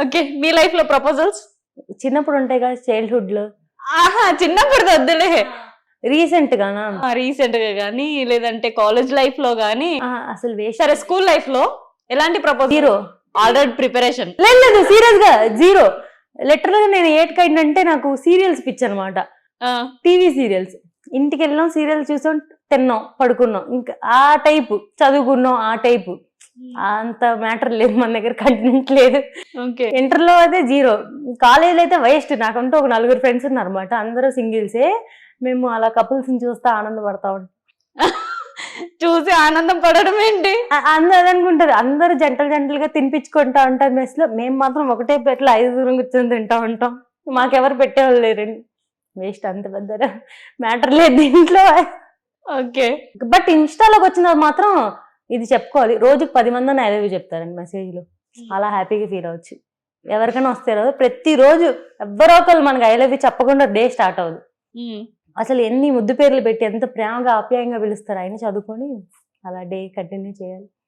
Okay, మీ life లో proposals? చిన్నప్పుడు ఉంటాయి కదా చైల్డ్హుడ్ లో. ఆహా, చిన్నప్పుడు వద్దులే. రీసెంట్ గానా? రీసెంట్ గా గానీ, లేదంటే కాలేజ్ లైఫ్ లో గానీ. అసలు వేస్ట్. సరే, స్కూల్ లైఫ్ లో ఎలాంటి ప్రపోజల్? జీరో. Already preparation? లేదు, సీరియస్ గా జీరో. లిటరల్ గా నేను 8th అంటే నాకు సీరియల్స్ పిచ్చి అనమాట. TV serials. ఇంటికి వెళ్ళాం, సీరియల్ చూసాం, తిన్నాం, పడుకున్నాం, ఇంకా ఆ టైపు. చదువుకున్నాం ఆ టైపు. అంత మ్యాటర్ లేదు మన దగ్గర, కంటెంట్ లేదు. ఓకే. ఇంటర్ లో అయితే జీరో. కాలేజీలో అయితే వేస్ట్. నాకంటూ ఒక 4 ఫ్రెండ్స్ ఉన్నారు అనమాట, అందరూ సింగిల్సే. మేము అలా కపుల్స్ ని చూస్తే ఆనందపడతా ఉంటాం. చూసి ఆనందం పడడం ఏంటి? అందరూ అదనుకుంటారు, అందరూ జంటలుగా తినిపించుకుంటా ఉంటారు మెస్ లో. మేము మాత్రం ఒకటే ప్లేట్లో 5 కూర్చొని తింటా ఉంటాం. మాకెవరు పెట్టేవాళ్ళు లేరండి. వేస్ట్, అంత పెద్ద మ్యాటర్ లేదు దీంట్లో. ఓకే. బట్ ఇన్స్టాలోకి వచ్చిన మాత్రం ఇది చెప్పుకోవాలి, రోజుకి 10 మంది ఐ లవ్ యూ చెప్తారండి మెసేజ్ లో. అలా హ్యాపీగా ఫీల్ అవ్వచ్చు. ఎవరికైనా వస్తే ప్రతిరోజు ఎవరో ఒకరు మనకి ఐ లవ్ యూ చెప్పకుండా డే స్టార్ట్ అవ్వదు. అసలు ఎన్ని ముద్దు పేర్లు పెట్టి ఎంత ప్రేమగా ఆప్యాయంగా పిలుస్తారు. ఆయన చదువుకొని అలా డే కంటిన్యూ చేయాలి.